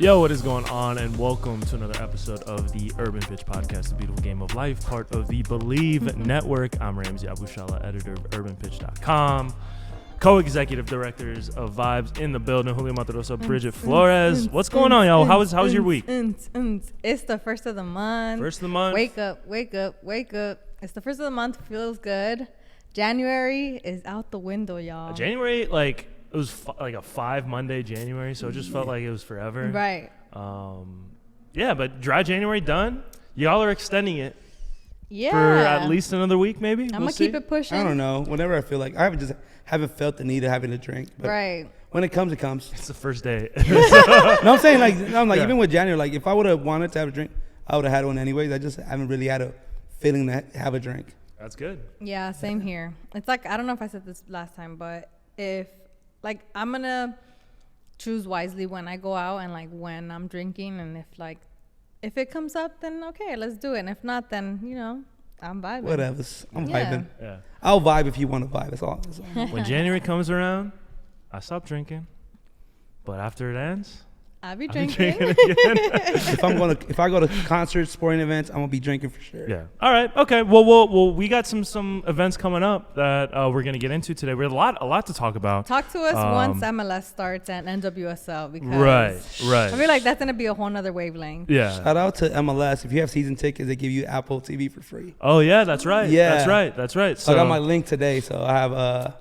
Yo, what is going on? And welcome to another episode of the Urban Pitch Podcast, the beautiful game of life, part of the Believe Network. I'm Ramsey Oshoala, editor of UrbanPitch.com. Co-executive directors of Vibes in the building, Julio Matarosa, Bridget Flores. What's going on, y'all? How's your week? It's the first of the month. First of the month. Wake up, wake up, wake up. It's the first of the month. Feels good. January is out the window, y'all. January, like, it was like a 5 Monday January, so it just felt like it was forever. Right. Yeah, but dry January done. Y'all are extending it. Yeah. For at least another week, maybe. I'm going to keep it pushing. I don't know. Whenever I feel like, I haven't felt the need of having a drink. But right. when it comes, it comes. It's the first day. No, I'm saying Yeah. Even with January, like if I would have wanted to have a drink, I would have had one anyways. I just haven't really had a feeling to have a drink. That's good. Yeah, same here. It's like, I don't know if I said this last time, but I'm going to choose wisely when I go out and like when I'm drinking. And if it comes up, then okay, let's do it. And if not, then, I'm vibing. Whatever. I'm vibing. Yeah. I'll vibe if you want to vibe. That's all. When January comes around, I stop drinking. But after it ends, I'll be I'll drinking. again. If I go to concerts, sporting events, I'm gonna be drinking for sure. Yeah. All right. Okay. Well, we got some events coming up that we're gonna get into today. We have a lot to talk about. Talk to us once MLS starts and NWSL because Right. I feel like that's gonna be a whole nother wavelength. Yeah. Shout out to MLS. If you have season tickets, they give you Apple TV for free. Oh yeah, that's right. Yeah. That's right. So I got my link today. So I have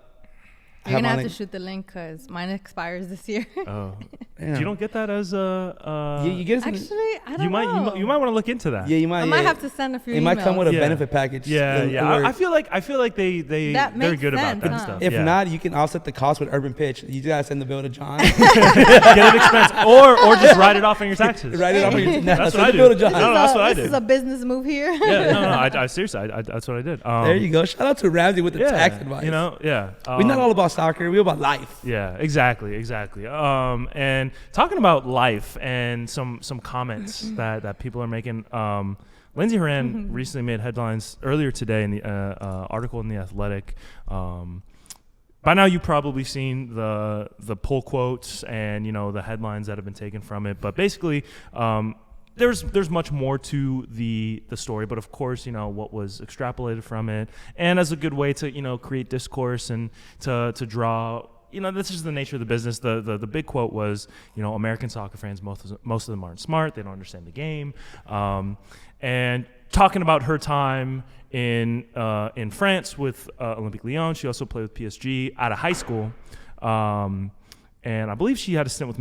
You're gonna have to shoot the link because mine expires this year. Oh, yeah. You don't get that as a. You get it. Actually, I don't know. You might want to look into that. Yeah, you might. I might have to send a few. It might come with a Yeah. benefit package. Yeah. I feel like they're That makes good about sense, that huh? stuff. If Yeah. not, you can offset the cost with Urban Pitch. You just gotta send the bill to John. Get an expense, or just write it off on your taxes. Write it off on your That's send what I the bill do. to John. No, that's what I This did. is a business move here. Yeah, no. I seriously, that's what I did. There you go. Shout out to Ramsey with the tax advice. Yeah. We're not all about soccer. We're about life. Yeah, exactly. And talking about life and some comments that people are making. Lindsey Horan recently made headlines earlier today in the article in The Athletic. By now you've probably seen the pull quotes and the headlines that have been taken from it. But basically, there's much more to the story. But of course, what was extrapolated from it, and as a good way to create discourse and to draw. This is the nature of the business. The big quote was, American soccer fans, most of them aren't smart. They don't understand the game. And talking about her time in France with Olympique Lyon. She also played with PSG out of high school. And I believe she had a stint with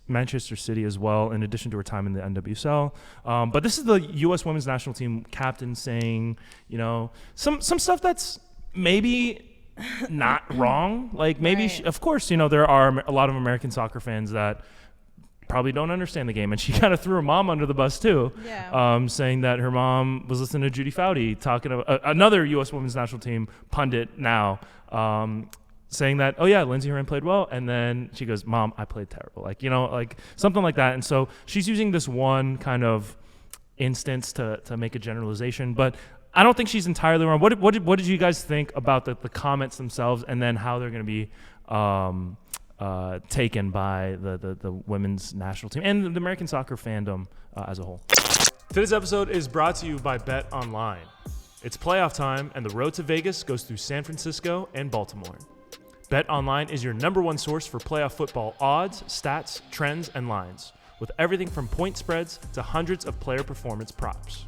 Manchester City as well, in addition to her time in the NWSL. But this is the U.S. Women's National Team captain saying, some stuff that's maybe not wrong. Like maybe, Right. of course, there are a lot of American soccer fans that probably don't understand the game. And she kind of threw her mom under the bus too, saying that her mom was listening to Judy Foudy talking about another U.S. Women's National Team pundit now, saying that, oh yeah, Lindsey Horan played well. And then she goes, Mom, I played terrible. Like something like that. And so she's using this one kind of instance to make a generalization, but I don't think she's entirely wrong. What did you guys think about the comments themselves, and then how they're going to be taken by the women's national team and the American soccer fandom as a whole? Today's episode is brought to you by Bet Online. It's playoff time, and the road to Vegas goes through San Francisco and Baltimore. Bet Online is your #1 source for playoff football odds, stats, trends, and lines, with everything from point spreads to hundreds of player performance props.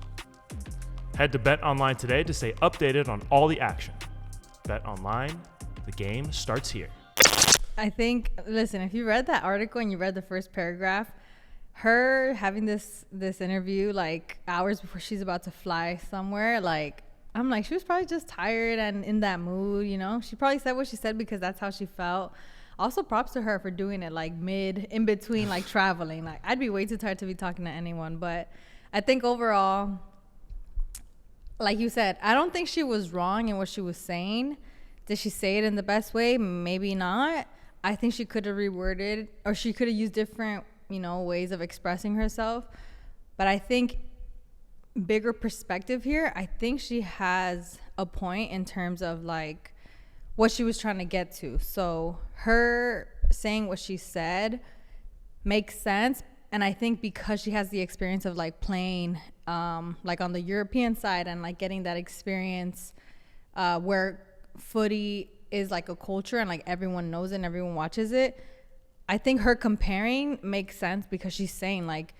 Head to Bet Online today to stay updated on all the action. Bet Online, the game starts here. I think, listen, if you read that article and you read the first paragraph, her having this interview like hours before she's about to fly somewhere, I'm like, she was probably just tired and in that mood, She probably said what she said because that's how she felt. Also, props to her for doing it in between traveling. I'd be way too tired to be talking to anyone, but I think overall, like you said, I don't think she was wrong in what she was saying. Did she say it in the best way? Maybe not. I think she could have reworded, or she could have used different, ways of expressing herself. But I think bigger perspective here, I think she has a point in terms of what she was trying to get to. So her saying what she said makes sense, And I think because she has the experience of like playing like on the European side and like getting that experience where footy is like a culture and like everyone knows it and everyone watches it, I think her comparing makes sense because she's saying like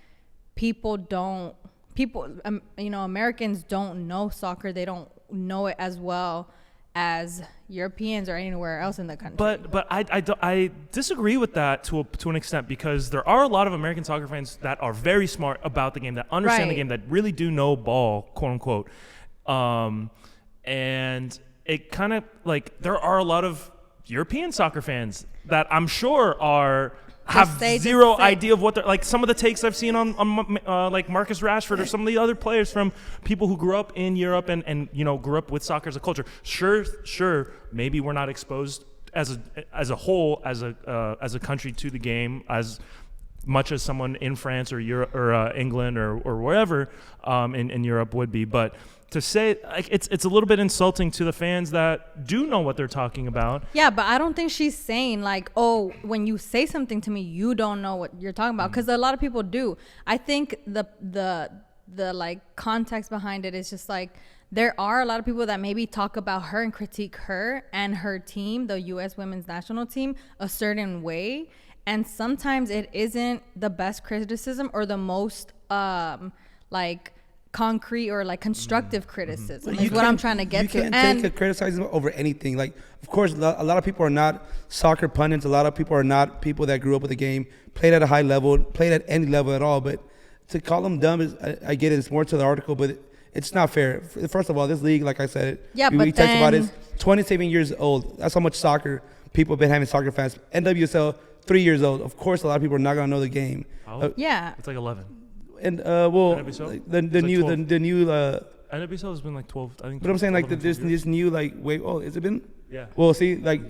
Americans don't know soccer. They don't know it as well as Europeans or anywhere else in the country. But I disagree with that to an extent, because there are a lot of American soccer fans that are very smart about the game, that understand the game, that really do know ball, quote unquote. And it kind of like there are a lot of European soccer fans that I'm sure have zero idea of what they're like. Some of the takes I've seen on like Marcus Rashford or some of the other players from people who grew up in Europe and grew up with soccer as a culture. Sure, maybe we're not exposed as a whole as a country to the game as much as someone in France or Europe or England or wherever in Europe would be, but to say like it's a little bit insulting to the fans that do know what they're talking about. Yeah, but I don't think she's saying like, oh, when you say something to me, you don't know what you're talking about, because a lot of people do. I think the like context behind it is just like there are a lot of people that maybe talk about her and critique her and her team, the U.S. women's national team, a certain way, and sometimes it isn't the best criticism or the most like concrete or like constructive criticism is what I'm trying to get to. You can't take a criticism over anything. Like, of course, a lot of people are not soccer pundits. A lot of people are not people that grew up with the game, played at a high level, played at any level at all. But to call them dumb is, I get it, it's more to the article, but it's not fair. First of all, this league, like I said, we talked about it, is 27 years old. That's how much soccer people have been having soccer fans. NWSL, 3 years old. Of course, a lot of people are not going to know the game. Yeah. It's like 11. And NWSL? the new NWSL has been like 12, I think. But I'm saying like this new like wave. Oh, has it been? Yeah. Well, see, like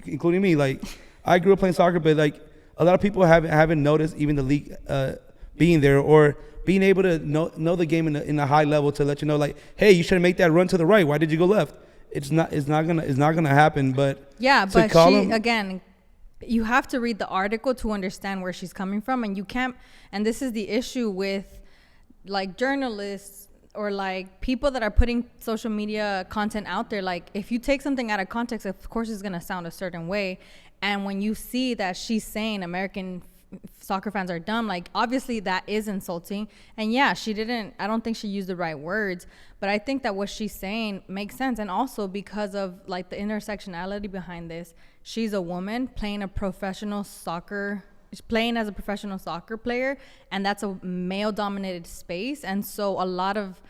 including me, like I grew up playing soccer, but like a lot of people haven't noticed even the league being there or being able to know the game in a high level to let you know like, hey, you should make that run to the right. Why did you go left? It's not gonna happen. But yeah, but again. You have to read the article to understand where she's coming from, and you can't. And this is the issue with like journalists or like people that are putting social media content out there. Like if you take something out of context, of course it's gonna sound a certain way. And when you see that she's saying American soccer fans are dumb, like obviously that is insulting. And yeah, I don't think she used the right words, but I think that what she's saying makes sense. And also because of like the intersectionality behind this, she's a woman playing as a professional soccer player, and that's a male dominated space. And so a lot of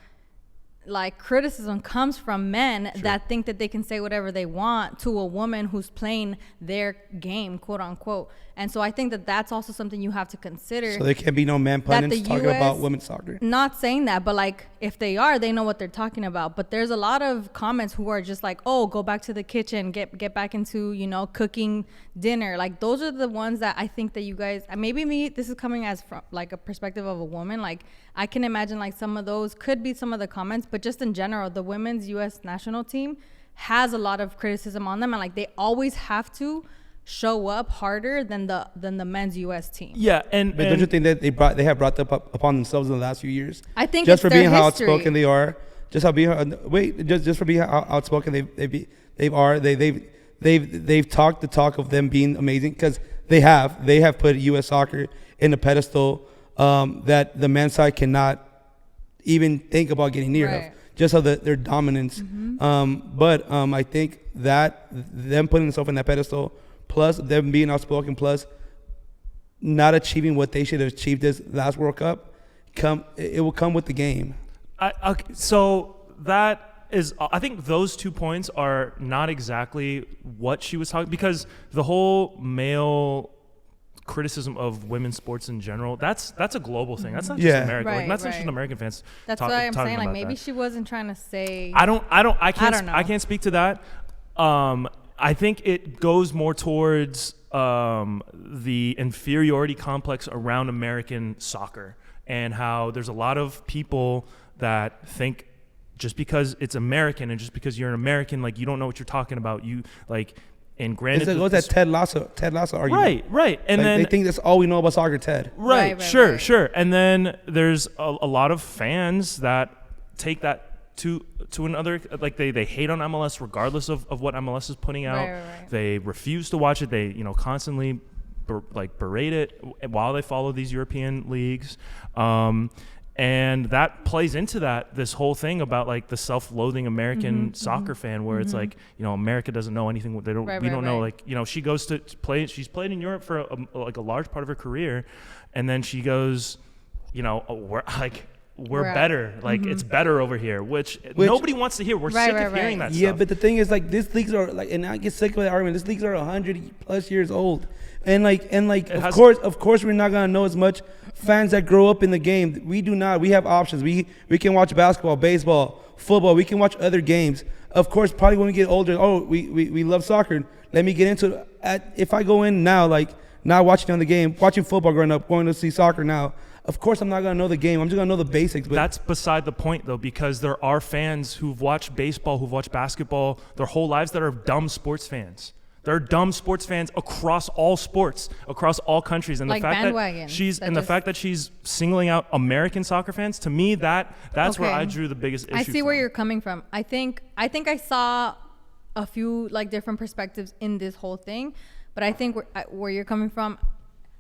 like criticism comes from men that think that they can say whatever they want to a woman who's playing their game, quote unquote. And so I think that that's also something you have to consider. So there can be no man pundits talking about women's soccer. Not saying that, but like if they are, they know what they're talking about. But there's a lot of comments who are just like, oh, go back to the kitchen, get back into cooking dinner. Like those are the ones that I think that you guys, maybe this is coming as from like a perspective of a woman. Like I can imagine like some of those could be some of the comments, but just in general, the women's U.S. national team has a lot of criticism on them, and like they always have to show up harder than the men's U.S. team. Yeah, but don't you think that they have brought that up upon themselves in the last few years? I think just it's for being their how history. outspoken they are, just for being how outspoken they've talked the talk of them being amazing, because they have put U.S. soccer in a pedestal that the men's side cannot even think about getting near of, just how their dominance. But I think that them putting themselves in that pedestal, plus them being outspoken, plus not achieving what they should have achieved this last World Cup, it will come with the game. So that is, I think those 2 points are not exactly what she was talking, because the whole male criticism of women's sports in general, that's a global thing. That's not just America. Like, that's not just American fans. That's why I'm saying like maybe she wasn't trying to say. I can't speak to that. I think it goes more towards the inferiority complex around American soccer, and how there's a lot of people that think just because it's American and just because you're an American, like you don't know what you're talking about. You like And granted, it goes that Ted Lasso argument. Right. And like, then they think that's all we know about soccer, Ted. Right, Sure. And then there's a lot of fans that take that to another, like they hate on MLS regardless of what MLS is putting out. Right. They refuse to watch it. They constantly berate it while they follow these European leagues. And that plays into this whole thing about like the self-loathing American soccer fan, where it's like, America doesn't know anything. We don't know. Like, she goes to play. She's played in Europe for a large part of her career, and then she goes, we're better. Like it's better over here, which nobody wants to hear. We're sick of hearing that stuff. Yeah, but the thing is, like, these leagues are like, and I get sick of that argument. These leagues are 100+ years old, and of course we're not gonna know as much fans that grow up in the game. We do not. We have options. We can watch basketball, baseball, football. We can watch other games. Of course, probably when we get older, we love soccer. Let me get into it. If I go in now, like not watching on the game, watching football growing up, going to see soccer now, of course I'm not going to know the game. I'm just going to know the basics. But that's beside the point, though, because there are fans who've watched baseball, who've watched basketball their whole lives that are dumb sports fans. They're dumb sports fans across all sports, across all countries. And like the fact bandwagons. Fact that she's singling out American soccer fans, to me, that's where I drew the biggest issue. I see where you're coming from. I think I saw a few like different perspectives in this whole thing, but I think where you're coming from,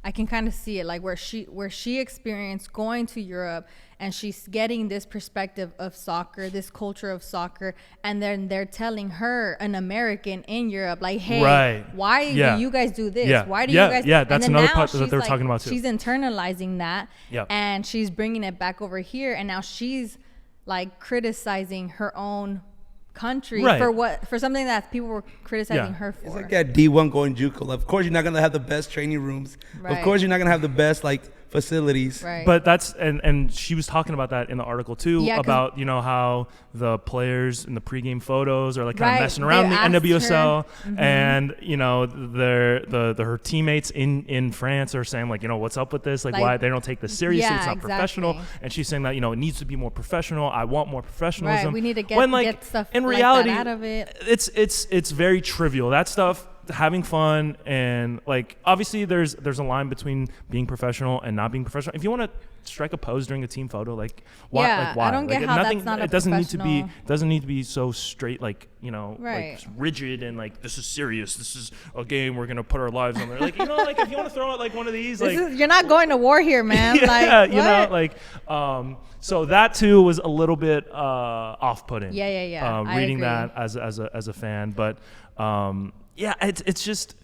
I can kind of see it, like where she experienced going to Europe, and she's getting this perspective of soccer, this culture of soccer, and then they're telling her, an American in Europe, like, hey, why do you guys do this? Why do you guys? Yeah, that's another part that they're talking about too. She's internalizing that, and she's bringing it back over here, and now she's like criticizing her own country for something that people were criticizing her for. It's like that D1 going JUCO. Of course, you're not gonna have the best training rooms. Of course, you're not gonna have the best like facilities. Right. But that's and she was talking about that in the article too, about how the players in the pregame photos are like kind of messing around the NWSL, and her teammates in France are saying like, what's up with this? Like why they don't take this seriously? It's not professional. And she's saying that it needs to be more professional. I want more professionalism. Right. We need to get stuff in reality like that out of it. It's very trivial. That stuff. Having fun, and like obviously there's a line between being professional and not being professional. If you want to strike a pose during a team photo, like why? I don't get how that's not a professional. Doesn't need to be so straight, like like rigid and like this is serious. This is a game. We're gonna put our lives on there. Like like if you want to throw out like one of these, like you're not going to war here, man. So that too was a little bit off-putting. Reading that as a fan, but. It's just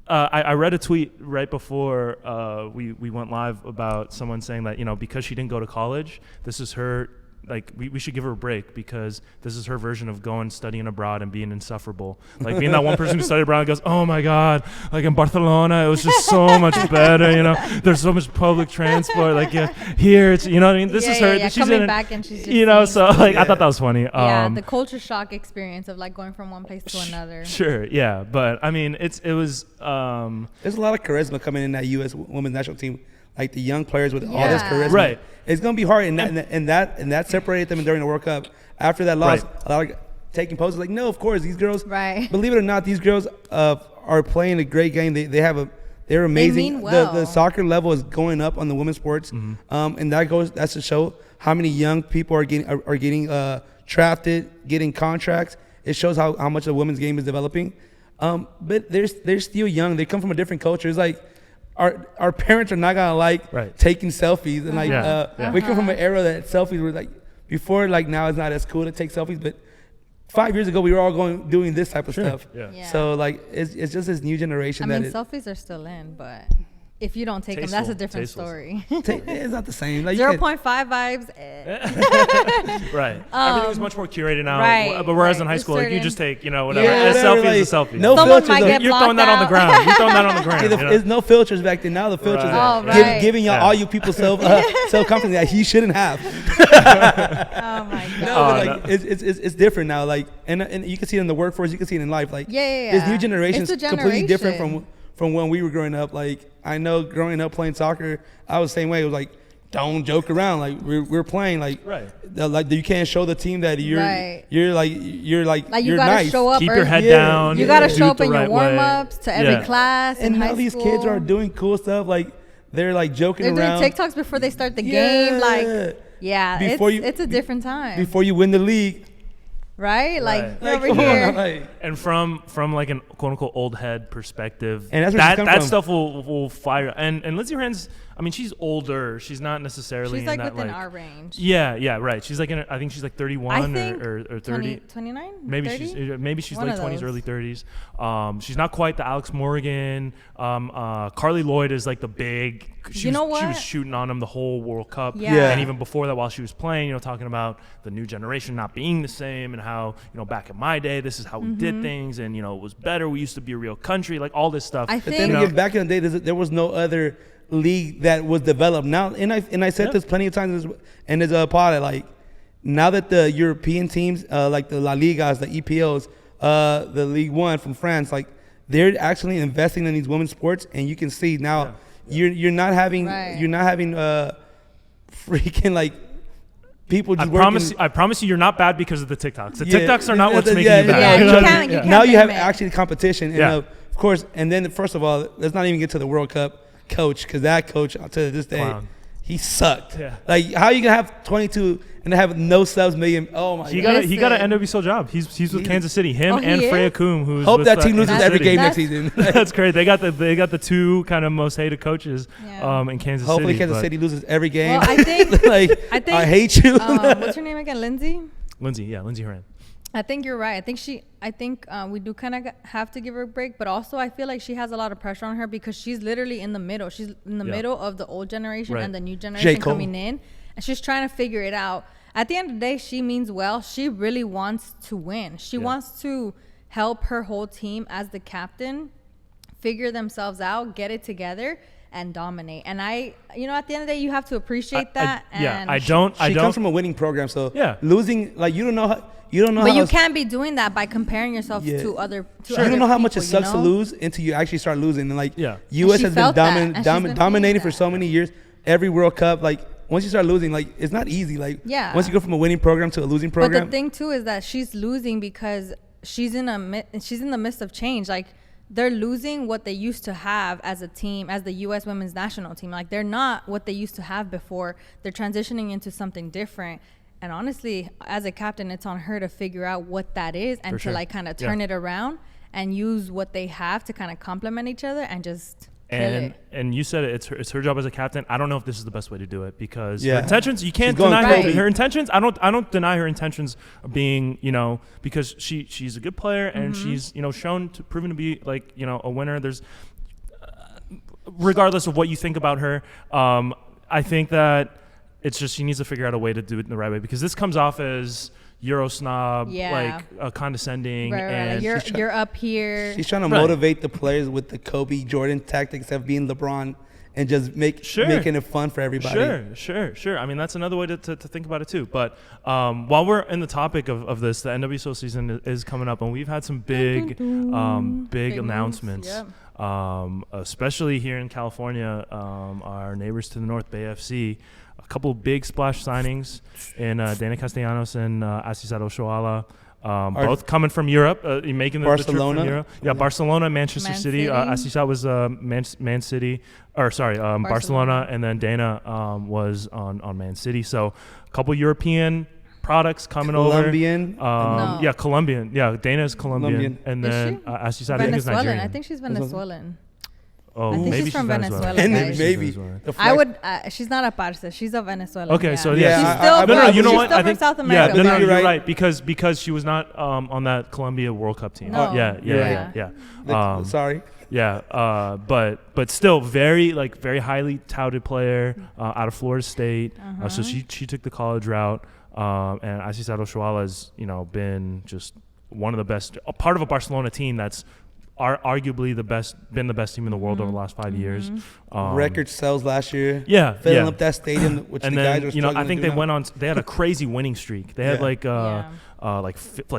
I read a tweet right before we went live about someone saying that because she didn't go to college, this is her, like we should give her a break because this is her version of going studying abroad and being insufferable, like being that one person who studied abroad and goes, oh my god, like in Barcelona it was just so much better, there's so much public transport, like here it's what I mean, this is her she's coming back and she's just so like I thought that was funny. The culture shock experience of like going from one place to another. Sure, but I mean it was there's a lot of charisma coming in that U.S. women's national team. Like the young players with all this charisma, right? It's gonna be hard, and that separated them during the World Cup. After that loss, a lot of taking poses. Like, no, of course these girls. Believe it or not, these girls are playing a great game. They're amazing. They mean well. The soccer level is going up on the women's sports, and that's to show how many young people are getting drafted, getting contracts. It shows how much the women's game is developing. But they're still young. They come from a different culture. It's like. Our parents are not gonna like taking selfies, and we come from an era that selfies were like before, like now it's not as cool to take selfies, but 5 years ago we were all doing this type of stuff. So like it's just this new generation. Selfies are still in, but if you don't take them, that's a different story. It's not the same. Like 0.5 vibes. Right. Everything's much more curated now. But whereas in high school, like you just take, whatever. A selfie is a selfie. No filters. You're throwing that on the ground. You're throwing that on the ground. There's no filters back then. Now the filters are giving y'all all you people self-confidence that he shouldn't have. Oh my god. It's different now. Like and you can see it in the workforce. You can see it in life. Like this new generation is completely different from when we were growing up. Like I know growing up playing soccer, I was the same way. It was like don't joke around. Like we're playing. Like like you can't show the team that you're you're you gotta nice. Show up. Keep your head down. You gotta show up in your warm-ups to every class. And now these kids are doing cool stuff. Like they're like joking around. They're doing TikToks before they start the game. Like it's a different time. Before you win the league. Right? Like over here. And from like an quote unquote old head perspective, and that stuff will fire. And Lindsey Horan's, I mean, she's older. She's not necessarily she's like in that, within our range. Yeah, right. She's like I think she's like 31 or 30. 29? Maybe she's One late 20s, early 30s. She's not quite the Alex Morgan. Carly Lloyd is like the big. She was shooting on him the whole World Cup. Yeah. And even before that, while she was playing, talking about the new generation not being the same and how, back in my day, this is how we did things, and it was better. We used to be a real country, like all this stuff. I but think then back in the day, there was no other league that was developed. Now, and I said this plenty of times in this pod, like now that the European teams, like the La Ligas, the EPLs, the Ligue 1 from France, like they're actually investing in these women's sports, and you can see now you're not having freaking like. People just I promise you, you're not bad because of the TikToks. The TikToks are not what's making you bad. You can't now you have actually competition. And of course, and then first of all, let's not even get to the World Cup coach, because that coach, to this day, he sucked. Yeah. Like, how you gonna have 22 and have no subs million? Oh my God. He got an NWSL job. He's with Kansas City. Him and Freya Coombe, who's hope with, that team loses every game next season. That's great. They got the two kind of most hated coaches in Kansas City. Hopefully Kansas City loses every game. Well, I think I hate you. What's her name again? Lindsey Horan. I think you're right. I think we do kind of have to give her a break, but also I feel like she has a lot of pressure on her because she's literally in the middle. She's in the middle of the old generation and the new generation coming in, and she's trying to figure it out. At the end of the day, she means well. She really wants to win. She wants to help her whole team as the captain figure themselves out, get it together, and dominate. And at the end of the day, you have to appreciate that. She comes from a winning program, so losing, like, you don't know how. But you can't be doing that by comparing yourself to other. You don't know how much it sucks to lose until you actually start losing. And like, U.S. has been dominating for so many years. Every World Cup, like once you start losing, like it's not easy. Like once you go from a winning program to a losing program. But the thing too is that she's losing because she's in the midst of change. Like they're losing what they used to have as a team, as the U.S. women's national team. Like they're not what they used to have before. They're transitioning into something different. And honestly, as a captain, it's on her to figure out what that is and to like kind of turn it around and use what they have to kind of complement each other and just kill it. And you said it's her job as a captain. I don't know if this is the best way to do it because her intentions, you can't deny her intentions. I don't deny her intentions of being, because she's a good player and she's, proven to be like, a winner. There's regardless of what you think about her, I think that it's just she needs to figure out a way to do it in the right way because this comes off as Euro snob, like condescending. And you're up here. She's trying to motivate the players with the Kobe Jordan tactics of being LeBron and just making it fun for everybody. Sure. I mean, that's another way to think about it too. But while we're in the topic of this, the NWSL season is coming up, and we've had some big announcements. Yep. Especially here in California, our neighbors to the north, Bay FC. A couple of big splash signings in Deyna Castellanos and Asisat Oshoala, both coming from Europe, making the trip from Europe. Yeah, Barcelona, Manchester City. Asisat was Man City, Barcelona, and then Deyna was on Man City. So a couple European products coming over. Colombian? Colombian. Yeah, Deyna is Colombian. And then Asisat is Nigerian. I think she's Venezuelan. Oh, I think maybe she's from Venezuela. Maybe. I would. She's not a Parsa. She's a Venezuelan. Okay, so she's still. You know what? I think South America. You're right because she was not on that Colombia World Cup team. No. Yeah. Sorry. Yeah, but still very highly touted player out of Florida State. So she took the college route. And Asisat Oshoala has been just one of the best, a part of a Barcelona team that's arguably been the best team in the world over the last 5 years. Record sales last year. Filling up that stadium, which and the then, guys are struggling I think they went on. They had a crazy winning streak. They had like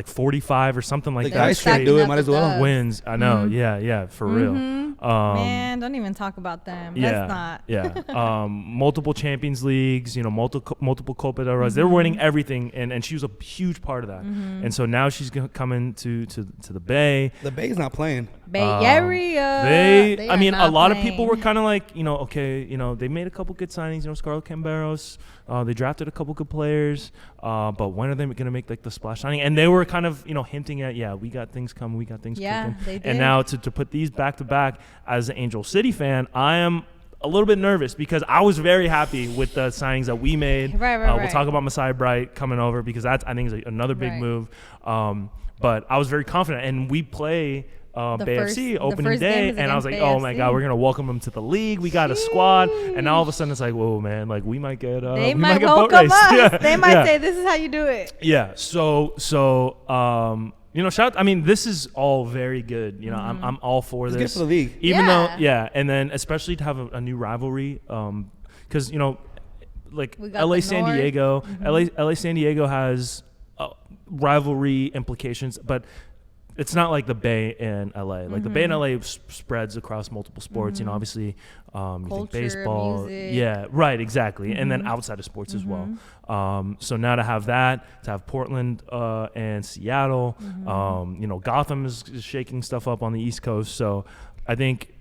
45 or something like The that. guys should do it. Might as well. Wins. I know. Yeah, for real. Man, don't even talk about them. Let's not. Multiple Champions Leagues, multiple Copa del Rey. They're winning everything, and she was a huge part of that. And so now she's coming to the Bay. The Bay's not playing. Bay Area. They I mean, a lot of people were kind of like, okay, they made a couple good signings. Scarlett Camberos. They drafted a couple good players. But when are they going to make like the splash signing? And they were kind of, hinting at, we got things coming, we got things cooking. They did. And now to put these back to back, as an Angel City fan, I am a little bit nervous because I was very happy with the signings that we made. Right. We'll talk about Masai Bright coming over because that's, I think, is another big move. But I was very confident, and we play BFC opening day, and I was like, oh my God, we're gonna welcome them to the league. We got a squad, and now all of a sudden it's like, whoa, man, like we might get they might get welcome us. Yeah. They might say this is how you do it. Yeah. So shout. I mean, this is all very good. I'm all for this. It's good for the league, even though, and then especially to have a new rivalry, because like LA San Diego, LA San Diego has rivalry implications, but it's not like the Bay and LA. Like the Bay and LA spreads across multiple sports. Obviously, culture, you think baseball. Music. Yeah, right, exactly. And then outside of sports as well. So now to have that, to have Portland and Seattle, Gotham is shaking stuff up on the East Coast. So I think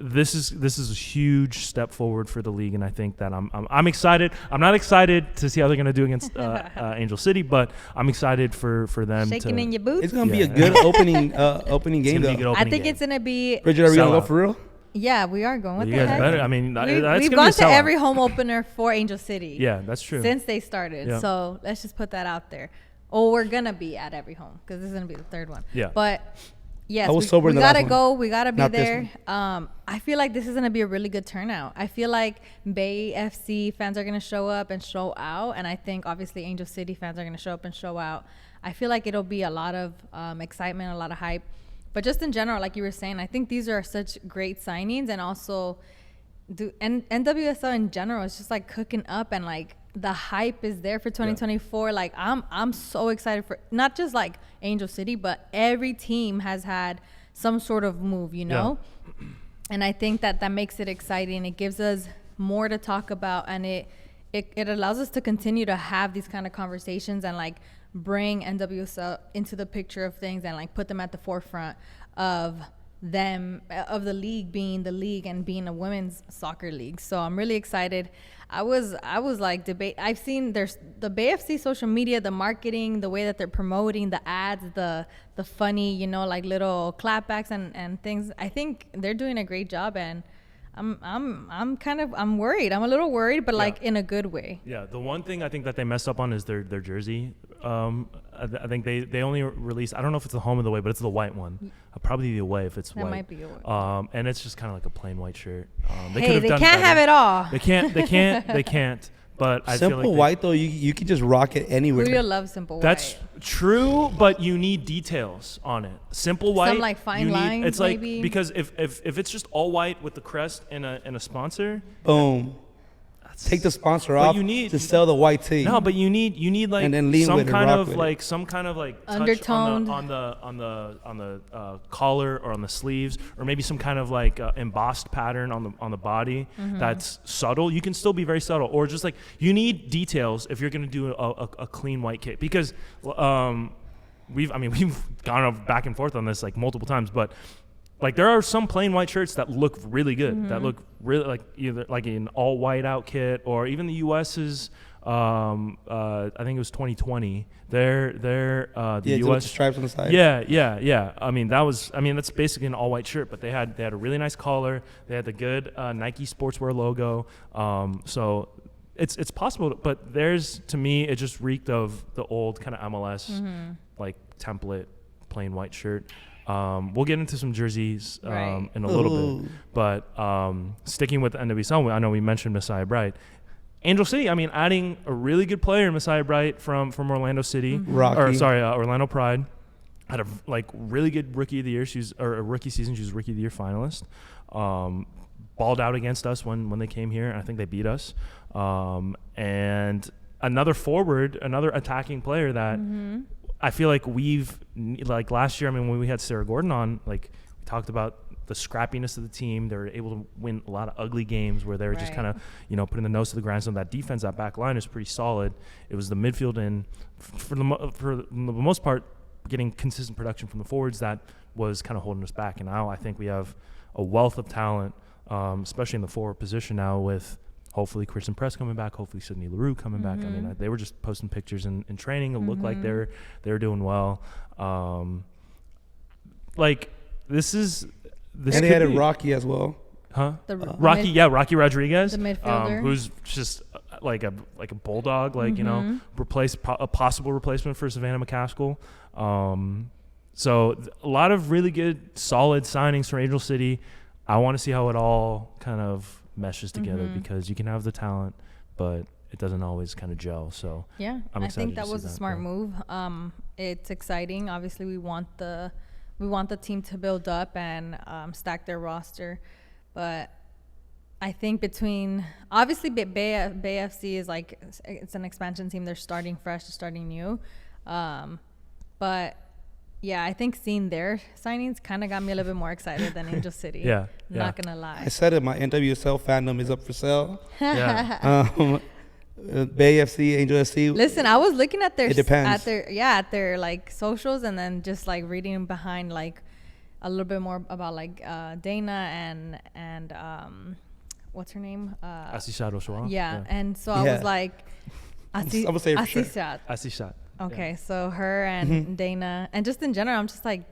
this is a huge step forward for the league, and I think that I'm excited. I'm not excited to see how they're going to do against Angel City, but I'm excited for them. Shaking in your boots. It's going to be a good opening game, though. I think it's going to be. Bridget, are we going to go for real? Yeah, we are going. What you the guys heck? better. I mean, we've gone to every home opener for Angel City. Yeah, that's true. Since they started, so let's just put that out there. Oh, we're gonna be at every home because this is gonna be the third one. Yeah, but. Yes, we gotta go. We gotta be Not there. I feel like this is gonna be a really good turnout. I feel like Bay FC fans are gonna show up and show out, and I think obviously Angel City fans are gonna show up and show out. I feel like it'll be a lot of excitement, a lot of hype. But just in general, like you were saying, I think these are such great signings, and also, NWSL in general is just like cooking up, and like the hype is there for 2024. Like I'm so excited for not just like Angel City, but every team has had some sort of move, and I think that makes it exciting. It gives us more to talk about, and it allows us to continue to have these kind of conversations and like bring NWSL into the picture of things and like put them at the forefront of the league being the league and being a women's soccer league. So I'm really excited. I was like I've seen there's the BFC social media, the marketing, the way that they're promoting the ads, the funny, like little clapbacks and things. I think they're doing a great job, and I'm worried. I'm a little worried, but like in a good way. Yeah, the one thing I think that they messed up on is their jersey. I think they only released, I don't know if it's the home or the away, but it's the white one. Probably the away if it's white. That might be away. And it's just kind of like a plain white shirt. They can't have it all. They can't. But I feel Simple like white though, you can just rock it anywhere. We love simple white. That's true, but you need details on it. Simple white, some like fine lines. It's maybe. like because if it's just all white with the crest and a sponsor, boom. Take the sponsor off to sell the white tee. No, but you need like some kind of like undertoned touch on the collar or on the sleeves, or maybe some kind of like embossed pattern on the body that's subtle. You can still be very subtle, or just like you need details if you're going to do a clean white kit, because we've gone back and forth on this like multiple times, but like there are some plain white shirts that look really good, that look really like either like an all white out kit, or even the US's. I think it was 2020. The US with the stripes on the side. Yeah. That's basically an all white shirt, but they had a really nice collar. They had the good Nike sportswear logo. So it's possible, but to me it just reeked of the old kind of MLS like template plain white shirt. We'll get into some jerseys in a little bit, but sticking with the NWSL, I know we mentioned Masai Bright. Angel City, adding a really good player, Masai Bright from Orlando City, Orlando Pride, had a really good rookie of the year. A rookie season. She was rookie of the year finalist. Balled out against us when they came here, and I think they beat us. And another attacking player that I feel like like last year, I mean, when we had Sarah Gordon on, like we talked about the scrappiness of the team. They were able to win a lot of ugly games where they were just kind of, putting the nose to the grindstone. That defense, that back line is pretty solid. It was the midfield and for the most part, getting consistent production from the forwards that was kind of holding us back. And now I think we have a wealth of talent, especially in the forward position now with hopefully Kristen Press coming back, hopefully Sydney LaRue coming back. I mean, they were just posting pictures in training. It looked like they're doing well. Like this and they had a Rocky as well. Huh? Rocky Rodriguez, the midfielder, who's just like a bulldog, like a possible replacement for Savannah McCaskill. So a lot of really good, solid signings for Angel City. I want to see how it all kind of meshes together because you can have the talent, but it doesn't always kind of gel. So yeah, I think that was a smart move. It's exciting. Obviously, we want the team to build up and stack their roster, but I think between obviously Bay FC is like it's an expansion team. They're starting fresh, they're starting new, but yeah, I think seeing their signings kind of got me a little bit more excited than Angel City. Not gonna lie. I said it. My NWSL fandom is up for sale. Bay FC, Angel FC. Listen, I was looking at their It depends. at their like socials, and then just like reading behind like a little bit more about like Deyna and what's her name? Asisat Oshoala. Yeah, and so I was like, I'm gonna say it for sure. Asisat. Okay, so her and Deyna, and just in general, I'm just like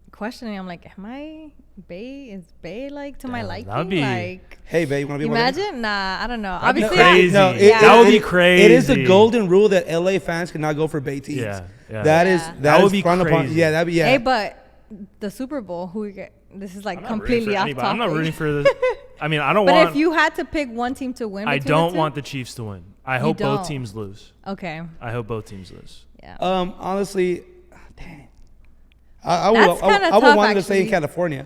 questioning. I'm like, am I Bay? Is Bay like to my liking? That would be like, hey, Bay, you want to be imagine? Nah, I don't know. That'd be Obviously, crazy. That would be crazy. It is the golden rule that LA fans cannot go for Bay teams. That would be frowned upon. crazy. Yeah, that'd be Hey, but the Super Bowl, who we get? This is like completely off topic. I'm not rooting for the. I mean, I don't but want. If you had to pick one team to win, I don't want the Chiefs to win. I hope both teams lose. Okay. I hope both teams lose. Yeah. Honestly, dang. I would want to stay in California.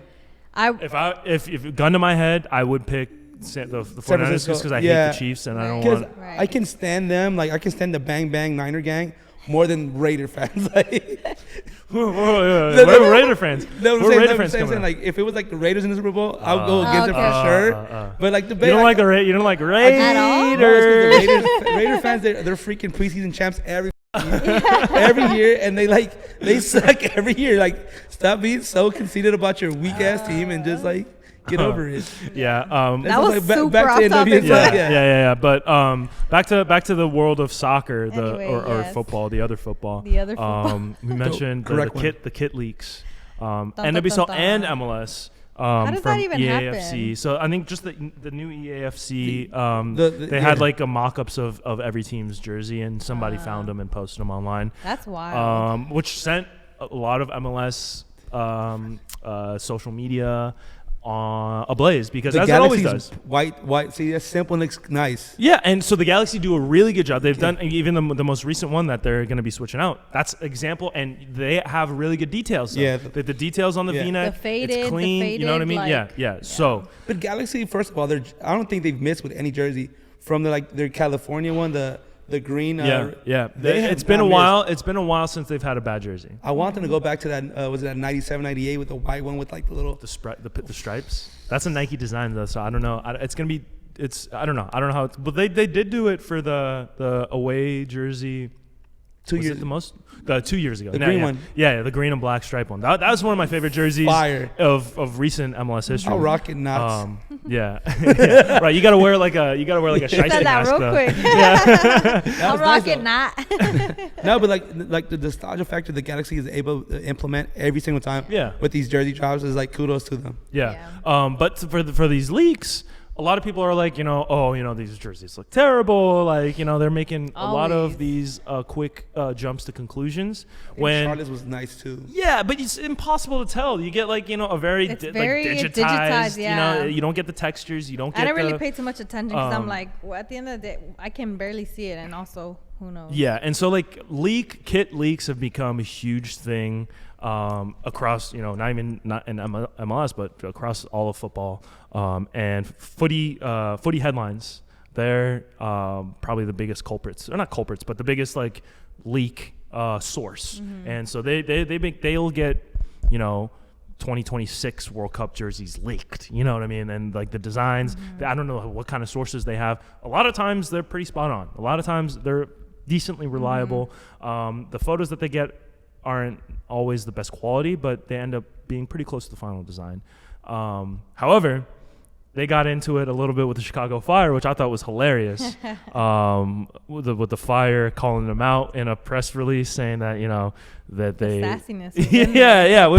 If gun to my head, I would pick the 49ers just because I hate the Chiefs and I don't want. I can stand them. Like I can stand the Bang Bang Niner gang more than Raider fans. Like. We're Raider fans. We're Raider fans. Like if it was like the Raiders in the Super Bowl, I'll go against it for sure. But like the you don't like Raiders at all? No, Raider fans, they're freaking preseason champs every year, and they suck every year. Like stop being so conceited about your weak ass team and just like get over it. Yeah. That was super back off to topic. Yeah. But back to the world of soccer, or football, the other football. The other football. We mentioned the kit leaks, NWSL and MLS. How does that even EAFC. happen? So I think just the new EAFC, they had had like a mock-ups of every team's jersey, and somebody found them and posted them online. That's wild. Which sent a lot of MLS social media ablaze, because as it always does. White. See, that's simple and looks nice. Yeah, and so the Galaxy do a really good job. They've done even the most recent one that they're going to be switching out. That's example, and they have really good details. Though. Yeah, the details on the V-neck, the faded, it's clean. You know what I mean? Like, yeah. So, but Galaxy, first of all, I don't think they've missed with any jersey from their California one, the green. It's been a while. It's been a while since they've had a bad jersey. I want them to go back to that. Was it that 97, 98 with the white one with like the little the stripes? That's a Nike design though, so I don't know. It's gonna be. I don't know how. But they did do it for the away jersey. 2 years. Was it the most? 2 years ago. The green one. Yeah, the green and black stripe one. That was one of my favorite jerseys. Fire. of recent MLS history. I'll rock it nuts. Yeah. Right. You gotta wear like a shiesty mask. Real quick. Yeah. I'll rock it not. No, but like the nostalgia factor the Galaxy is able to implement every single time. Yeah. With these jersey drops is like kudos to them. Yeah. But for these leaks, a lot of people are like, these jerseys look terrible. Like, they're making a lot of these quick jumps to conclusions. When Charlotte's was nice too. Yeah, but it's impossible to tell. You get a very digitized. Yeah. You don't get the textures. You don't get. I didn't really pay too much attention because I'm like, at the end of the day, I can barely see it, and also who knows. Yeah, and so kit leaks have become a huge thing. Across, not in MLS, but across all of football, and footy headlines. They're probably the biggest culprits, or not culprits, but the biggest leak source, and so they'll get 2026 World Cup jerseys leaked. You know what I mean? And like the designs, I don't know what kind of sources they have. A lot of times they're pretty spot on. A lot of times they're decently reliable. The photos that they get aren't always the best quality, but they end up being pretty close to the final design. However, they got into it a little bit with the Chicago Fire, which I thought was hilarious. With the Fire calling them out in a press release, saying that that they sassiness,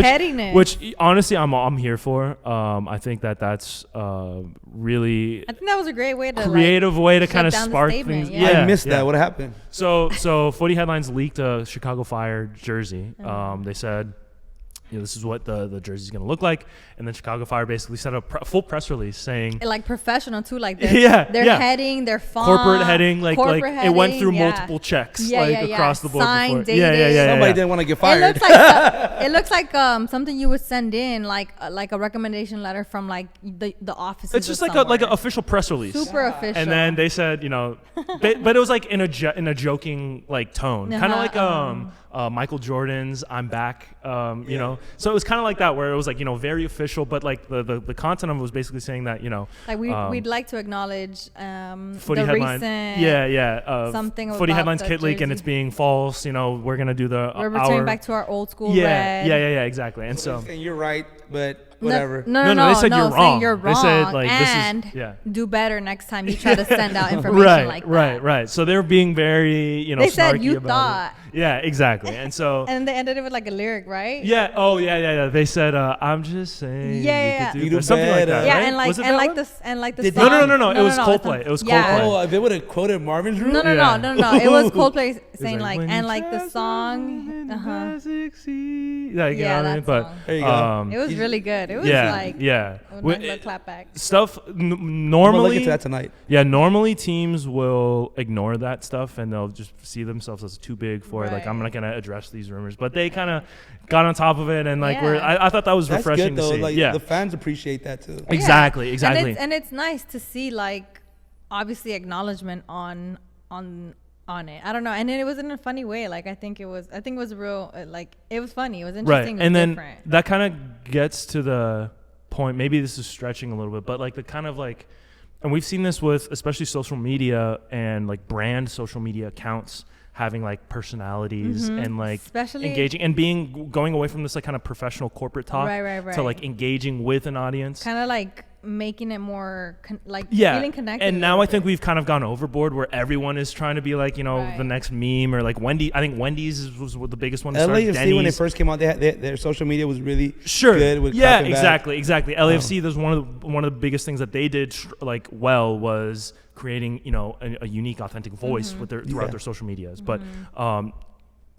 pettiness, which honestly I'm here for. I think that's really. I think that was a great way to creative way to kind of spark things. I missed that. What happened? So Footy Headlines leaked a Chicago Fire jersey. They said, this is what the jersey is going to look like, and then Chicago Fire basically sent a full press release saying, like professional too, like their heading, their font, corporate heading, like it went through multiple checks, across the board. Signed, before. dated. Somebody didn't want to get fired. It looks like something you would send in, like a recommendation letter from like the office. It's just like an official press release, super official. And then they said, but it was like in a joking like tone, kind of like Michael Jordan's "I'm Back," So it was kind of like that, where it was like very official, but like the content of it was basically saying that like we'd like to acknowledge Footy the Headlines, recent something Footy about Headlines the kit leak, jersey. and it's being false. We're gonna do we're returning back to our old school red. Yeah, exactly. And so and you're right, but whatever. No, they said you're wrong. You're wrong. They said like and this is do better next time you try to send out information like that. Right. So they're being very they said snarky you about thought. it. Yeah, exactly. And so and they ended it with like a lyric, right? Yeah. Oh yeah. They said, "I'm just saying." Yeah. You could do something like that. Yeah, right? and like the song. No. It was Coldplay. It was Coldplay. Oh, if they would have quoted Marvin's Room. No. It was Coldplay saying like, like the song. That But there you go. It was really good. It was like clap back stuff. I'm Normally, looking to that tonight. Yeah, normally teams will ignore that stuff and they'll just see themselves as too big for it. Like, I'm not gonna address these rumors, but they kind of got on top of it and like I thought that was That's refreshing good, though. to see. Like, the fans appreciate that too. Exactly. And it's nice to see like obviously acknowledgement on it. I don't know, and it was in a funny way. Like I think it was real. Like it was funny. It was interesting. Right, and then different. that kind of gets to the point. Maybe this is stretching a little bit, but like the kind of like, and we've seen this with especially social media and like brand social media accounts having like personalities and like especially engaging and going away from this like kind of professional corporate talk to like engaging with an audience, kind of like making it more feeling connected. And now I think we've kind of gone overboard where everyone is trying to be like the next meme, or like Wendy. I think Wendy's was the biggest one. LAFC when they first came out, their social media was really good. With exactly. LAFC. There's one of the biggest things that they did was creating a unique, authentic voice with throughout their social medias. But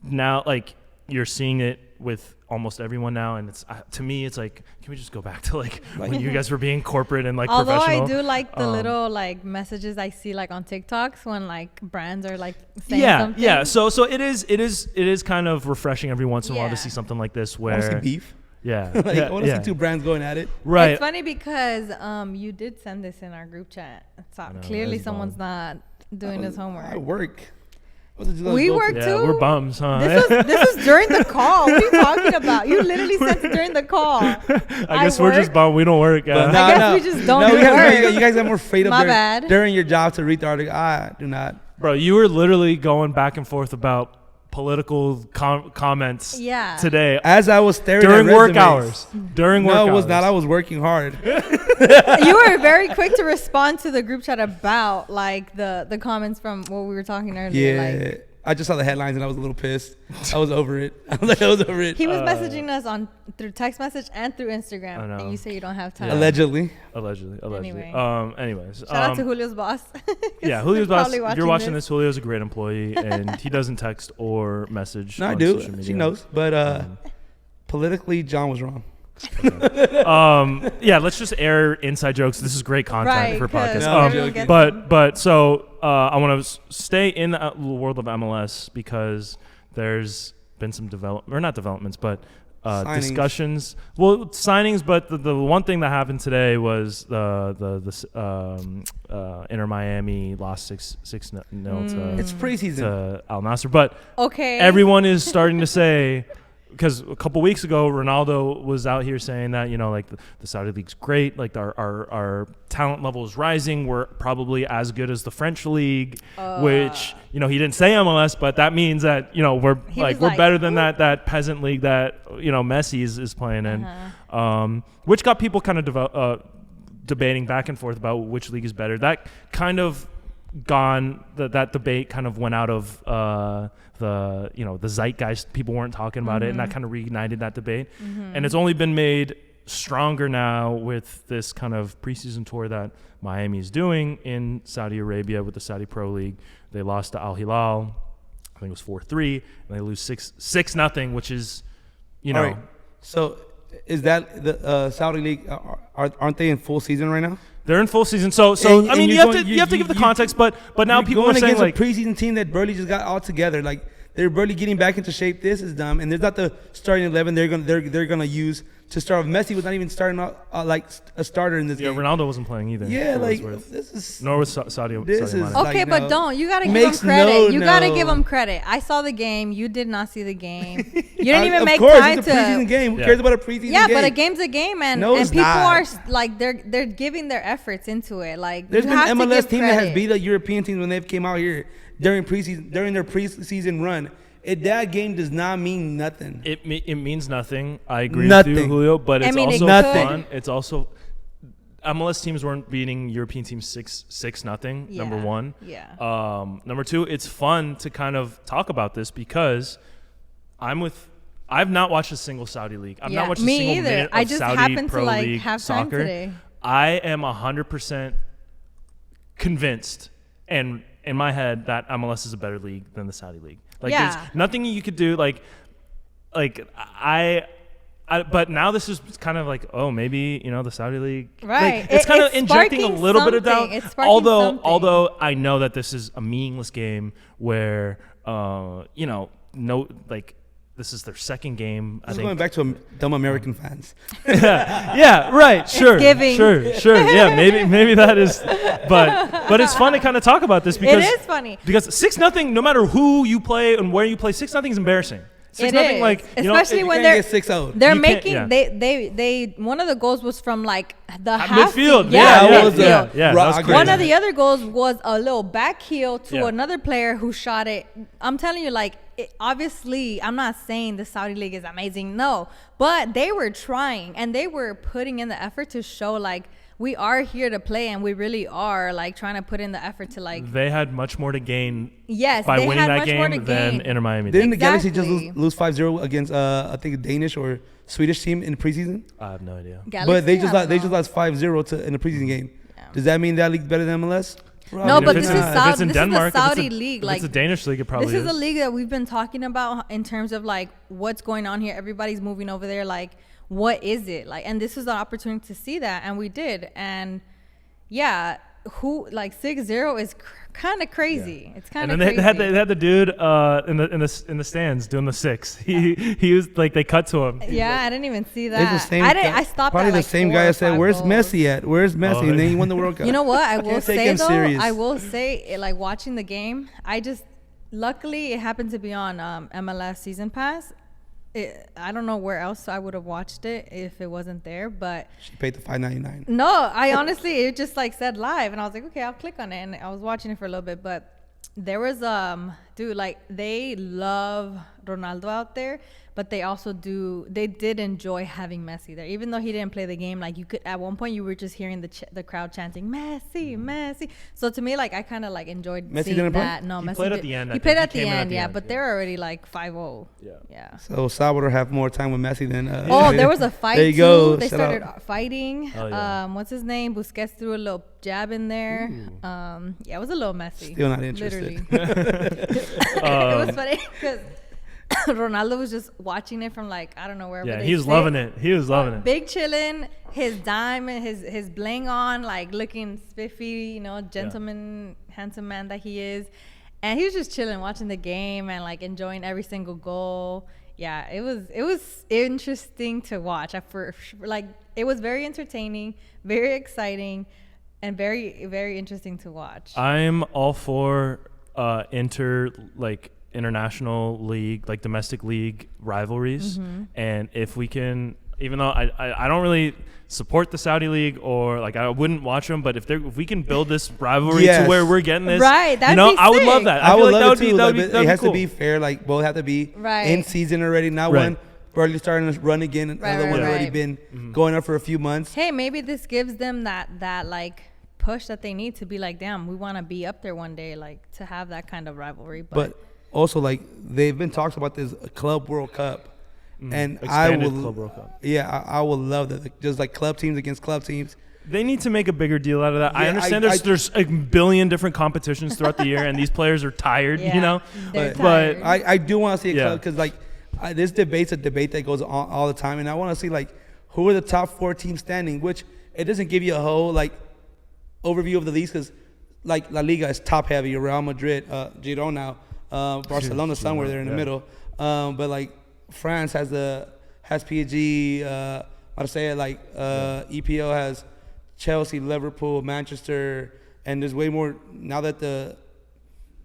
now like you're seeing it with almost everyone now, and it's to me it's like, can we just go back to like when you guys were being corporate and like professional? I do like the little like messages I see like on TikToks when like brands are like saying something. So it is kind of refreshing every once in a while to see something like this where I want to see beef. I want to see two brands going at it. Right. It's funny because you did send this in our group chat. So clearly someone's not doing his homework. I work. We work too. We're bums, huh? This was during the call. What are you talking about? You literally sent it during the call. I guess we're just bum. We don't work. I guess we just don't work. You guys are more afraid of during your job to read the article. I do not. Bro, you were literally going back and forth about political comments today as I was staring during at work hours. No, it was not. I was working hard. You were very quick to respond to the group chat about like the comments from what we were talking earlier. Yeah, I just saw the headlines and I was a little pissed. I was over it. I was over it. He was messaging us through text message and through Instagram, and you say you don't have time. Allegedly. Anyway. Anyways. Shout out to Julio's boss. Yeah, Julio's boss. If you're watching this, Julio's a great employee, and he doesn't text or message. No, on I do. Social media. She knows, but politically, John was wrong. Let's just air inside jokes. This is great content for podcasts. But so I want to stay in the world of MLS because there's been some not developments, but discussions. Well, signings, but the one thing that happened today was the Inter Miami lost 6-0 It's preseason. to Al Nassr. But Okay. everyone is starting to say, because a couple weeks ago, Ronaldo was out here saying that, like the Saudi League's great, like our talent level is rising. We're probably as good as the French league, which, he didn't say MLS, but that means that, we're better than that peasant league that, Messi is playing in, which got people kind of debating back and forth about which league is better. That kind of gone, that debate kind of went out of the zeitgeist. People weren't talking about it, and that kind of reignited that debate. And it's only been made stronger now with this kind of preseason tour that Miami is doing in Saudi Arabia with the Saudi Pro League. They lost to Al Hilal, I think it was 4-3, and they lose 6-0, which is, All right. So is that the Saudi League? Aren't they in full season right now? they're in full season. So I mean, you have to give the context, but now people are saying against a preseason team that barely just got all together. Like, they're barely getting back into shape. This is dumb, and there's not the starting 11 they're gonna use to start. Messi was not even starting out like a starter in this game. Yeah, Ronaldo wasn't playing either. Yeah, like this is. Nor was Saudi. This is Mane. Okay, but don't. You gotta give him credit. You gotta give him credit. I saw the game. You did not see the game. You didn't even make time it's a preseason game. Who cares about a preseason game? Yeah, but a game's a game, and people not. are like they're giving their efforts into it. Like, there's been an MLS team that has beat the European teams when they've came out here during their preseason run. That game does not mean nothing. It means nothing. I agree with you, Julio. But it's also fun. It's also MLS teams weren't beating European teams 6-0. Yeah. Number one. Yeah. Number two, it's fun to kind of talk about this because I've not watched a single Saudi league. I've not watched a single minute of Saudi Pro League soccer. Today. I am 100% convinced, and in my head, that MLS is a better league than the Saudi league. Like, there's nothing you could do. Like I but now this is kind of like, oh, maybe, the Saudi league. Right. Like, it's kind of injecting a little bit of doubt. Although I know that this is a meaningless game where, this is their second game. This is going back to dumb American fans. Yeah, right. Sure. Sure. Yeah, maybe that is. But it's fun to kind of talk about this because it is funny. Because 6-0, no matter who you play and where you play, 6-0 is embarrassing. 6-0, like, especially when they're 6-0. They're making they one of the goals was from like the half midfield. One of the other goals was a little back heel to another player who shot it. I'm telling you, like, obviously, I'm not saying the Saudi League is amazing, no, but they were trying and they were putting in the effort to show like, we are here to play, and we really are like trying to put in the effort to like. They had much more to gain. Yes, by winning that game than Inter Miami. Didn't the Galaxy just lose 5-0 against I think a Danish or Swedish team in preseason? I have no idea. Galaxy, but they just lost 5-0 in the preseason game. Yeah. Does that mean that league's better than MLS? No, but this is the Saudi league. Like, it's a Danish league. It probably is. This is a league that we've been talking about in terms of like what's going on here. Everybody's moving over there. Like, what is it like? And this is an opportunity to see that, and we did. And yeah, 6-0 is kind of crazy. Yeah. It's kind of crazy. And then they had the dude in the stands doing the 6. He was like, they cut to him. Yeah, I didn't even see that. I stopped. Probably the same guy. I said, "Where's Messi at? Where's Messi?" And then he won the World Cup. You know what? I will say like watching the game. Luckily it happened to be on MLS Season Pass. I don't know where else I would have watched it if it wasn't there, but she paid the $5.99. No, I honestly, it just like said live, and I was like, okay, I'll click on it, and I was watching it for a little bit. But there was dude, like, they love Ronaldo out there, but they did enjoy having Messi there, even though he didn't play the game. Like, you could, at one point you were just hearing the crowd chanting Messi. So to me, like, I kind of like enjoyed Messi seeing didn't that. Play? No, he Messi played at the end. He played at the end, yeah, but they're already like 5-0. Yeah. So Salvador have more time with Messi than. There was a fight. There you go. They started fighting. Oh, yeah. What's his name? Busquets threw a little jab in there. It was a little messy. Still not interested. Literally. It was funny because Ronaldo was just watching it from like, I don't know wherever. Yeah, he was loving it. Big chillin', his diamond, his bling on, like looking spiffy, gentleman, handsome man that he is. And he was just chilling, watching the game and like enjoying every single goal. yeah, it was interesting to watch. It was very entertaining, very exciting, and very, very interesting to watch. I'm all for international league, like domestic league rivalries. And if we can, even though I don't really support the Saudi league, or like I wouldn't watch them, but if we can build this rivalry to where we're getting this, right? That'd be I would sick. love that. I would love it too. That It has cool. to be fair. Like both have to be right in season already. Not one barely starting to run again. Another one already been going up for a few months. Hey, maybe this gives them that like push that they need to be like, damn, we want to be up there one day, like to have that kind of rivalry. But also, like they've been talks about this Club World Cup. And Expanded Club World Cup. Yeah, I would love that. Just like club teams against club teams. They need to make a bigger deal out of that. Yeah, I understand there's a billion different competitions throughout the year, and these players are tired, you know. But I do want to see a club, because like this debate's a debate that goes on all the time, and I want to see like who are the top 4 teams standing. Which it doesn't give you a whole like overview of the leagues, because like La Liga is top heavy. Real Madrid, Girona, Barcelona somewhere there in the middle. But like France has PSG, Marseille, EPL has Chelsea, Liverpool, Manchester, and there's way more now that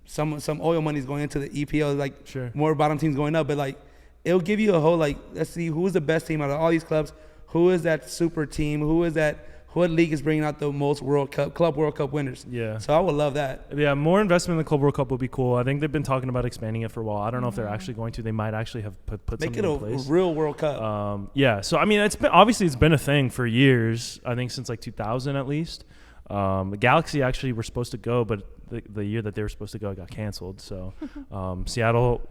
some oil money is going into the EPL, like more bottom teams going up, but like it'll give you a whole like, let's see who's the best team out of all these clubs, who is that super team, what league is bringing out the most Club World Cup winners. Yeah. So I would love that. Yeah, more investment in the Club World Cup would be cool. I think they've been talking about expanding it for a while. I don't know if they're actually going to. They might actually have put something in place. Make it a real World Cup. Yeah. So, I mean, it's been a thing for years. I think since like 2000 at least. The Galaxy actually were supposed to go, but the year that they were supposed to go, it got canceled. So Seattle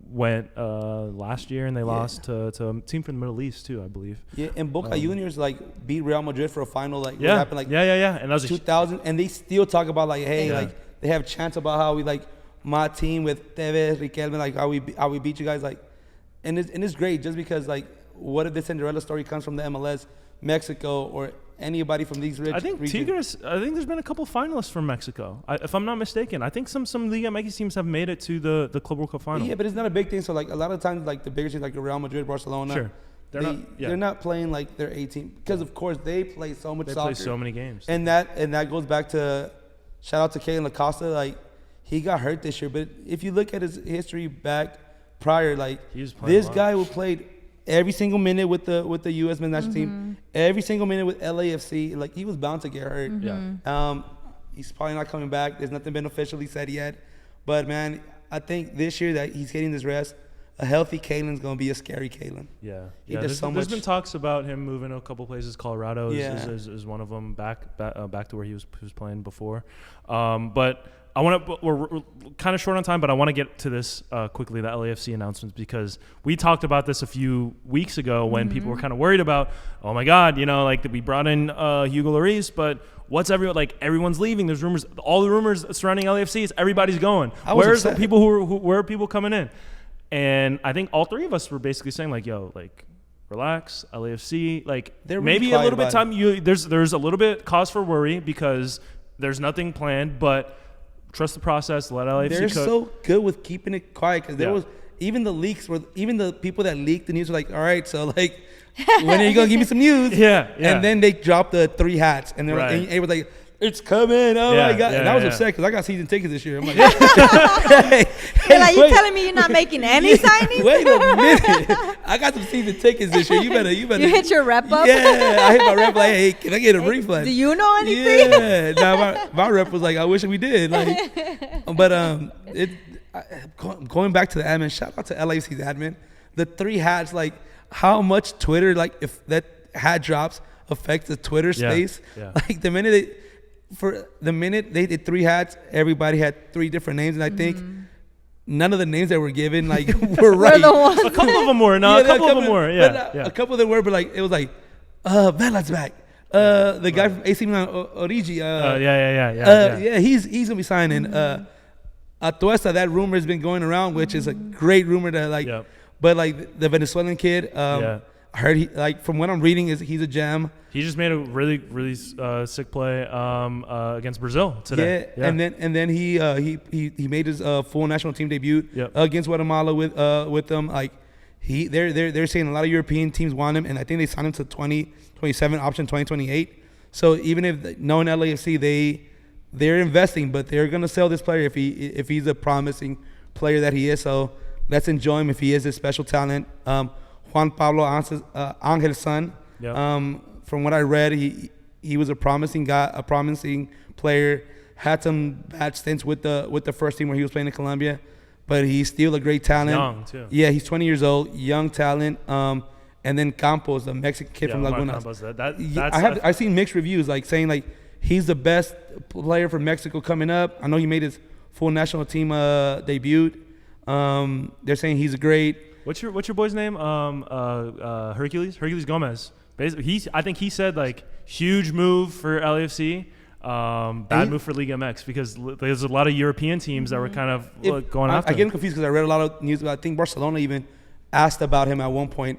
went last year, and they lost to a team from the Middle East too, I believe. Yeah, and Boca Juniors like beat Real Madrid for a final. Like what happened like and that was 2000, and they still talk about like, hey, like they have chants about how we like my team with Tevez, Riquelme, like how we beat you guys, like, and it's great just because like what if the Cinderella story comes from the MLS, Mexico, or anybody from these rich regions. Tigres, I think there's been a couple finalists from Mexico. If I'm not mistaken, I think some Liga MX teams have made it to the Club World Cup final. Yeah, but it's not a big thing. So like a lot of times, like the bigger teams, like the Real Madrid, Barcelona, they're not playing like their 18 because of course they play so much soccer. They play so many games. And that goes back to shout out to Kalen Acosta. Like he got hurt this year, but if you look at his history back prior, like this guy who played every single minute with the U.S. men's national team, every single minute with LAFC, like he was bound to get hurt. He's probably not coming back. There's nothing been officially said yet, but man, I think this year that he's getting this rest, a healthy Kalen's gonna be a scary Kalen. Yeah, there's been talks about him moving to a couple places. Colorado is one of them. Back to where he was playing before, but. We're kind of short on time, but I want to get to this quickly, the LAFC announcements, because we talked about this a few weeks ago when people were kind of worried about, oh my God, like we brought in Hugo Lloris, but everyone's leaving. There's rumors, all the rumors surrounding LAFC is everybody's going. Where's the people where are people coming in? And I think all three of us were basically saying relax, LAFC, maybe a little bit time. There's a little bit cause for worry because there's nothing planned, but trust the process. Let LAFC They're cook. so good with keeping it quiet because there was even the leaks even the people that leaked the news were like, all right, so like when are you gonna give me some news? And then they dropped the 3 hats and they're and it was like, it's coming. Oh my God. And I was upset because I got season tickets this year. I'm like, you telling me you're not making any signings? Wait a minute. I got some season tickets this year. You better. You hit your rep up? Yeah, I hit my rep like, hey, can I get a refund? Do you know anything? Yeah. Now my rep was like, I wish we did. But going back to the admin, shout out to LAFC's admin. The 3 hats, like how much Twitter, like if that hat drops, affects the Twitter space. Like the minute they did 3 hats, everybody had 3 different names, and I think none of the names that were given were right. A couple of them were. A couple of them were. A couple of them were, but it was like, Vela's back. The guy from AC Milan, Origi. He's gonna be signing. Atuesta, that rumor has been going around, which is a great rumor that but the Venezuelan kid. I heard from what I'm reading is he's a gem. He just made a really really sick play against Brazil today. And then he made his full national team debut against Guatemala with them. Like They're saying a lot of European teams want him, and I think they signed him to 2027 option 2028. So even if knowing LAFC, they're investing, but they're gonna sell this player if he's a promising player that he is. So let's enjoy him if he is a special talent. Juan Pablo Angel's son. Yep. From what I read, he was a promising guy, a promising player. Had some bad stints with the first team where he was playing in Colombia, but he's still a great talent. Young too. Yeah, he's 20 years old, young talent. And then Campos, the Mexican kid from Laguna. I've seen mixed reviews, like saying like he's the best player for Mexico coming up. I know he made his full national team debut. They're saying he's a great. What's your boy's name? Hercules Gomez. Basically, I think he said like huge move for LAFC. Bad move for Liga MX because there's a lot of European teams that were kind of going after him. I get him confused because I read a lot of news about. I think Barcelona even asked about him at one point.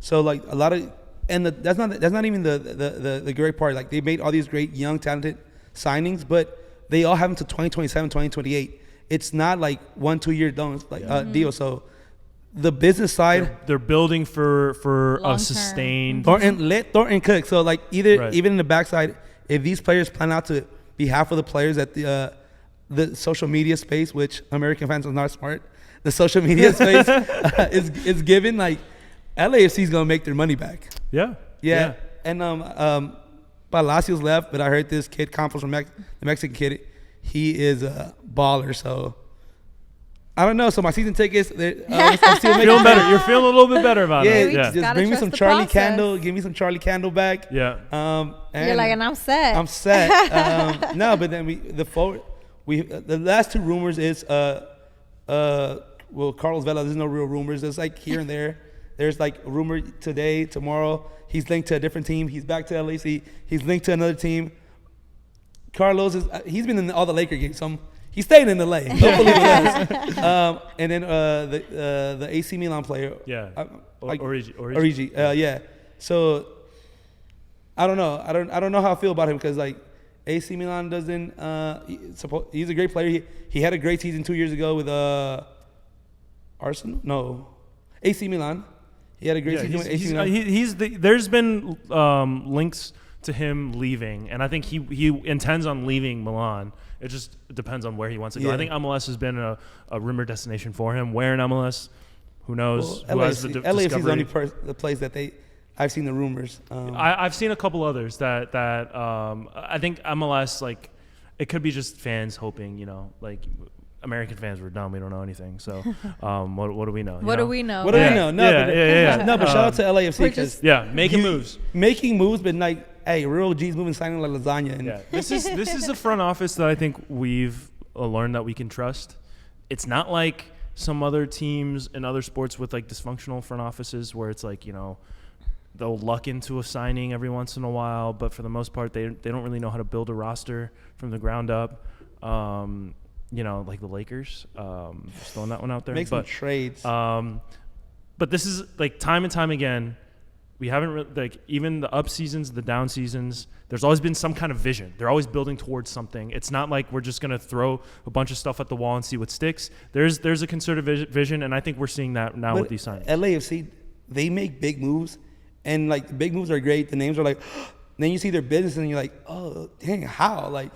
So like a lot of, and that's not even the great part. Like they made all these great young talented signings, but they all have them to 2027, 2028. It's not like 1-2 year deal. So the business side, they're building for a sustained. Let Thornton cook. So like even in the backside, if these players plan out to be half of the players at the social media space, which American fans are not smart, the social media space is given, like LAFC is gonna make their money back. Yeah. And Palacios left, but I heard this kid Campos from the Mexican kid, he is a baller. So I don't know. So my season tickets, I'm still feeling better. You're feeling a little bit better about it. Yeah, just bring me some Charlie Candle. Give me some Charlie Candle back. Yeah. And you're like, and I'm set. I'm set. No, but then the last two rumors is Carlos Vela. There's no real rumors. There's like here and there. There's like a rumor today, tomorrow. He's linked to a different team. He's back to LAC. He's linked to another team. Carlos he's been in all the Laker games. So he's staying in LA. Don't believe it. And then the AC Milan player. Yeah. Origi. Yeah. So I don't know. I don't know how I feel about him because like AC Milan doesn't. He's a great player. He had a great season 2 years ago with Arsenal. No, AC Milan. He had a great season with AC Milan. There's been links to him leaving, and I think he intends on leaving Milan. It just depends on where he wants to go. I think MLS has been a rumored destination for him. Where in MLS? Who knows? Well, LAFC is the only the place that I've seen the rumors. I've seen a couple others that I think MLS, like, it could be just fans hoping, like American fans were dumb. We don't know anything. So what do we know? What do we know? What do we know? No, but shout out to LAFC because making moves. Making moves, but like, hey, real G's moving, signing like lasagna. And this is a front office that I think we've learned that we can trust. It's not like some other teams in other sports with like dysfunctional front offices where it's like, they'll luck into a signing every once in a while, but for the most part, they don't really know how to build a roster from the ground up. Like the Lakers, just throwing that one out there. Make some trades. But this is like time and time again. We haven't like even the up seasons, the down seasons. There's always been some kind of vision. They're always building towards something. It's not like we're just gonna throw a bunch of stuff at the wall and see what sticks. There's a concerted vision, and I think we're seeing that now with these signings. LAFC, they make big moves, and like the big moves are great. The names are like, then you see their business, and you're like, oh dang, how? Like,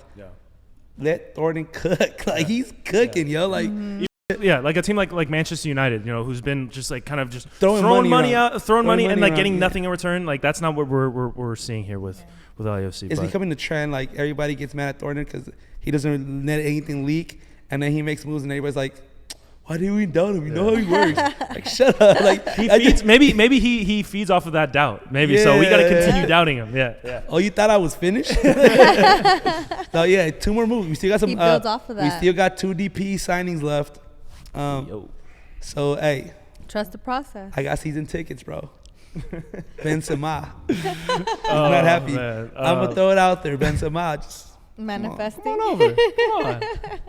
let Thornton cook. Like he's cooking, like. Mm-hmm. Yeah, like a team like Manchester United, who's been just like kind of just throwing money and like getting nothing in return. Like that's not what we're seeing here with LAFC. It's becoming the trend. Like everybody gets mad at Thornton because he doesn't let anything leak, and then he makes moves, and everybody's like, "Why do we doubt him? We know how he works." Like shut up. Like he feeds. Maybe he feeds off of that doubt. Maybe so we got to continue doubting him. Yeah. Oh, you thought I was finished? No, 2 more moves. We still got some. He builds off of that. We still got 2 DP signings left. So hey, trust the process. I got season tickets, bro. Benzema. I'm not happy. I'm gonna throw it out there. Benzema, just manifesting. Come on over. Come on.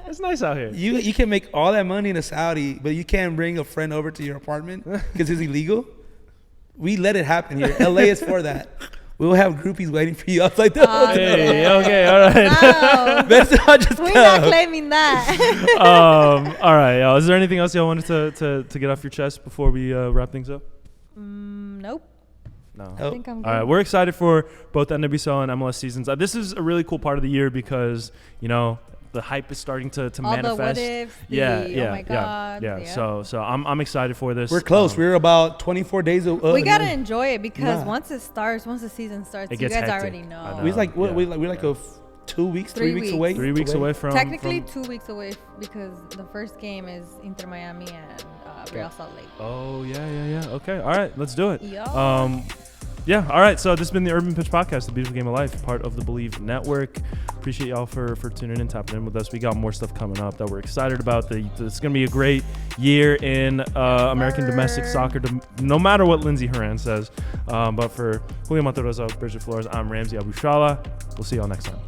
It's nice out here. You can make all that money in a Saudi, but you can't bring a friend over to your apartment because it's illegal. We let it happen here. LA is for that. we'll have groupies waiting for you outside the hotel. Hey, okay, all right. No. Better not just We're not come. claiming that. All right, y'all. Is there anything else y'all wanted to get off your chest before we wrap things up? Nope. No. I think I'm good. All right, we're excited for both NWSL and MLS seasons. This is a really cool part of the year because, the hype is starting to All manifest. the what ifs, yeah, oh my God. yeah. Yeah. So I'm excited for this. We're close. We're about 24 days. We got to enjoy it because Nah. once the season starts, It you gets guys hectic. already I know. know. We're like Yeah. we're like 2 weeks, 3 weeks away. 3 weeks away from Technically from- 2 weeks away because the first game is Inter Miami and Real Salt Lake. Oh yeah. Okay, all right, let's do it. Yeah. Yeah, all right. So this has been the Urban Pitch Podcast, the beautiful game of life, part of the Believe Network. Appreciate y'all for tuning in, tapping in with us. We got more stuff coming up that we're excited about. It's going to be a great year in American domestic soccer, no matter what Lindsey Horan says. But for Julio Monterosa, Bridget Flores, I'm Ramsey Abushala. We'll see y'all next time.